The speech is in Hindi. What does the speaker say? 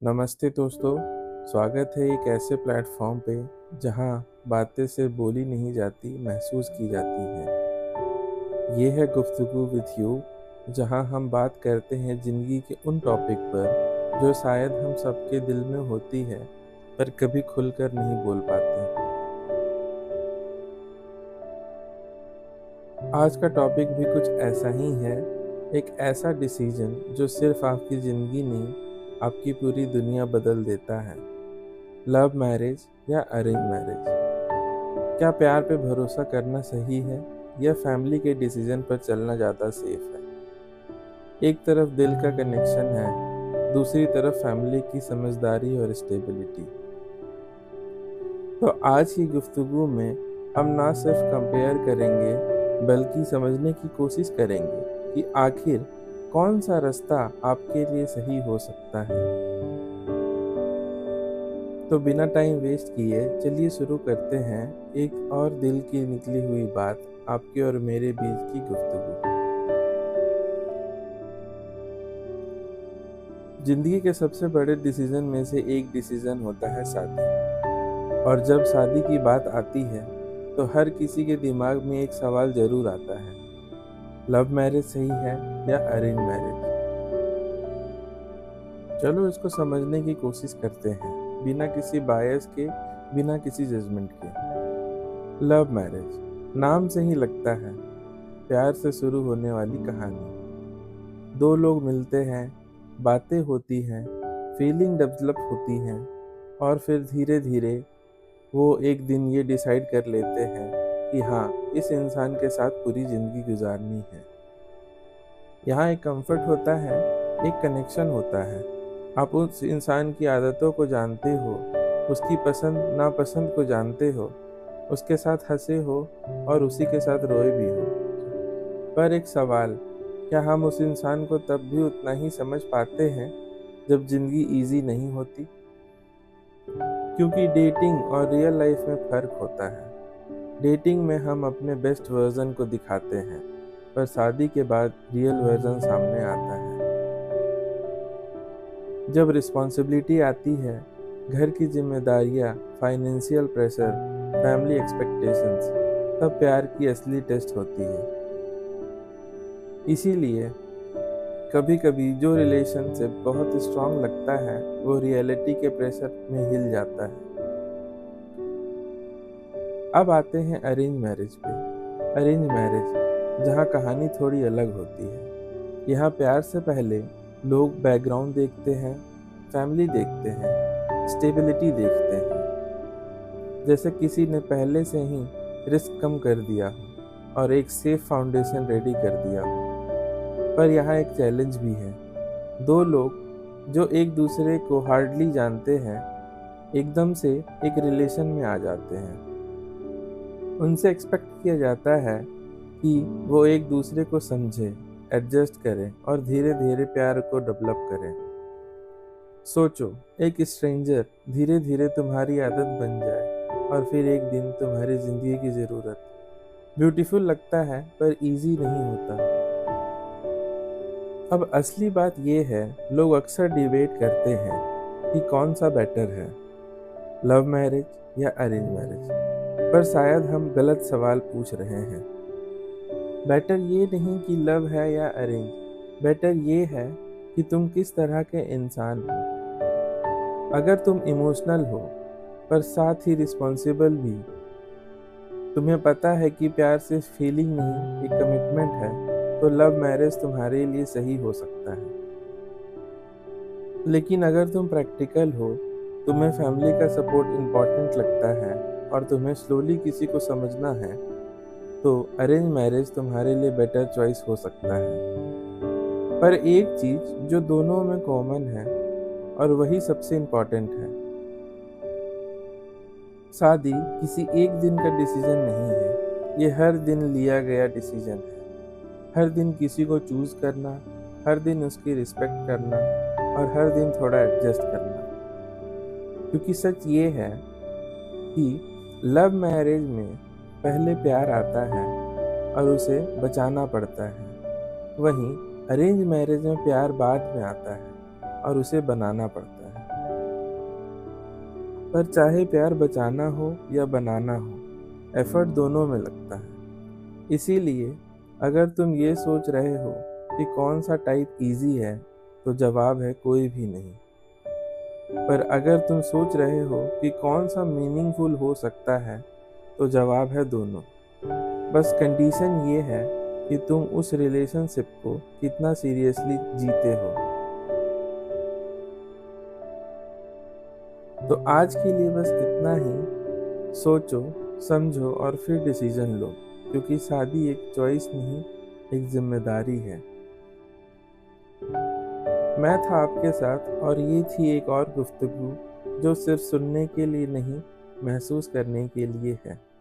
नमस्ते दोस्तों। स्वागत है एक ऐसे प्लेटफॉर्म पे जहाँ बातें सिर्फ बोली नहीं जाती, महसूस की जाती हैं। ये है गुफ्तगू विद यू, जहाँ हम बात करते हैं ज़िंदगी के उन टॉपिक पर जो शायद हम सबके दिल में होती है, पर कभी खुलकर नहीं बोल पाते। आज का टॉपिक भी कुछ ऐसा ही है, एक ऐसा डिसीजन जो सिर्फ आपकी ज़िंदगी नहीं, आपकी पूरी दुनिया बदल देता है। लव मैरिज या अरेंज मैरिज? क्या प्यार पे भरोसा करना सही है या फैमिली के डिसीजन पर चलना ज़्यादा सेफ है? एक तरफ दिल का कनेक्शन है, दूसरी तरफ फैमिली की समझदारी और स्टेबिलिटी। तो आज की गुफ्तगू में हम ना सिर्फ कंपेयर करेंगे बल्कि समझने की कोशिश करेंगे कि आखिर कौन सा रास्ता आपके लिए सही हो सकता है। तो बिना टाइम वेस्ट किए चलिए शुरू करते हैं एक और दिल की निकली हुई बात, आपके और मेरे बीच की गुफ्तगू। जिंदगी के सबसे बड़े डिसीजन में से एक डिसीजन होता है शादी। और जब शादी की बात आती है तो हर किसी के दिमाग में एक सवाल जरूर आता है, लव मैरिज सही है या अरेंज मैरिज? चलो इसको समझने की कोशिश करते हैं, बिना किसी बायस के, बिना किसी जजमेंट के। लव मैरिज नाम से ही लगता है प्यार से शुरू होने वाली कहानी। दो लोग मिलते हैं, बातें होती हैं, फीलिंग डेवलप होती हैं और फिर धीरे धीरे वो एक दिन ये डिसाइड कर लेते हैं कि हाँ, इस इंसान के साथ पूरी ज़िंदगी गुजारनी है। यहाँ एक कंफर्ट होता है, एक कनेक्शन होता है। आप उस इंसान की आदतों को जानते हो, उसकी पसंद नापसंद को जानते हो, उसके साथ हंसे हो और उसी के साथ रोए भी हो। पर एक सवाल, क्या हम उस इंसान को तब भी उतना ही समझ पाते हैं जब जिंदगी इजी नहीं होती? क्योंकि डेटिंग और रियल लाइफ में फ़र्क होता है। डेटिंग में हम अपने बेस्ट वर्जन को दिखाते हैं, पर शादी के बाद रियल वर्जन सामने आता है। जब रिस्पॉन्सिबिलिटी आती है, घर की जिम्मेदारियाँ, फाइनेंशियल प्रेशर, फैमिली एक्सपेक्टेशंस, तब प्यार की असली टेस्ट होती है। इसीलिए कभी कभी जो रिलेशनशिप बहुत स्ट्रांग लगता है वो रियलिटी के प्रेशर में हिल जाता है। अब आते हैं अरेंज मैरिज पे। अरेंज मैरिज जहाँ कहानी थोड़ी अलग होती है। यहाँ प्यार से पहले लोग बैकग्राउंड देखते हैं, फैमिली देखते हैं, स्टेबिलिटी देखते हैं, जैसे किसी ने पहले से ही रिस्क कम कर दिया हो और एक सेफ फाउंडेशन रेडी कर दिया हो। पर यहाँ एक चैलेंज भी है। दो लोग जो एक दूसरे को हार्डली जानते हैं, एकदम से एक रिलेशन में आ जाते हैं। उनसे एक्सपेक्ट किया जाता है कि वो एक दूसरे को समझे, एडजस्ट करें और धीरे धीरे प्यार को डेवलप करें। सोचो, एक स्ट्रेंजर धीरे धीरे तुम्हारी आदत बन जाए और फिर एक दिन तुम्हारी जिंदगी की ज़रूरत। ब्यूटीफुल लगता है पर इजी नहीं होता। अब असली बात ये है, लोग अक्सर डिबेट करते हैं कि कौन सा बेटर है, लव मैरिज या अरेंज मैरिज। पर शायद हम गलत सवाल पूछ रहे हैं। बेटर ये नहीं कि लव है या अरेंज, बेटर ये है कि तुम किस तरह के इंसान हो। अगर तुम इमोशनल हो पर साथ ही रिस्पॉन्सिबल भी, तुम्हें पता है कि प्यार सिर्फ फीलिंग नहीं, एक कमिटमेंट है, तो लव मैरिज तुम्हारे लिए सही हो सकता है। लेकिन अगर तुम प्रैक्टिकल हो, तुम्हें फैमिली का सपोर्ट इम्पॉर्टेंट लगता है और तुम्हें स्लोली किसी को समझना है, तो अरेंज मैरिज तुम्हारे लिए बेटर चॉइस हो सकता है। पर एक चीज़ जो दोनों में कॉमन है और वही सबसे इम्पॉर्टेंट है, शादी किसी एक दिन का डिसीजन नहीं है, ये हर दिन लिया गया डिसीजन है। हर दिन किसी को चूज़ करना, हर दिन उसकी रिस्पेक्ट करना और हर दिन थोड़ा एडजस्ट करना। क्योंकि सच ये है कि लव मैरिज में पहले प्यार आता है और उसे बचाना पड़ता है। वहीं अरेंज मैरिज में प्यार बाद में आता है और उसे बनाना पड़ता है। पर चाहे प्यार बचाना हो या बनाना हो, एफर्ट दोनों में लगता है। इसीलिए अगर तुम ये सोच रहे हो कि कौन सा टाइप इजी है, तो जवाब है कोई भी नहीं। पर अगर तुम सोच रहे हो कि कौन सा मीनिंगफुल हो सकता है, तो जवाब है दोनों। बस कंडीशन ये है कि तुम उस रिलेशनशिप को कितना सीरियसली जीते हो। तो आज के लिए बस इतना ही। सोचो, समझो और फिर डिसीजन लो, क्योंकि शादी एक चॉइस नहीं, एक जिम्मेदारी है। मैं था आपके साथ और ये थी एक और गुफ्तगू जो सिर्फ सुनने के लिए नहीं, महसूस करने के लिए है।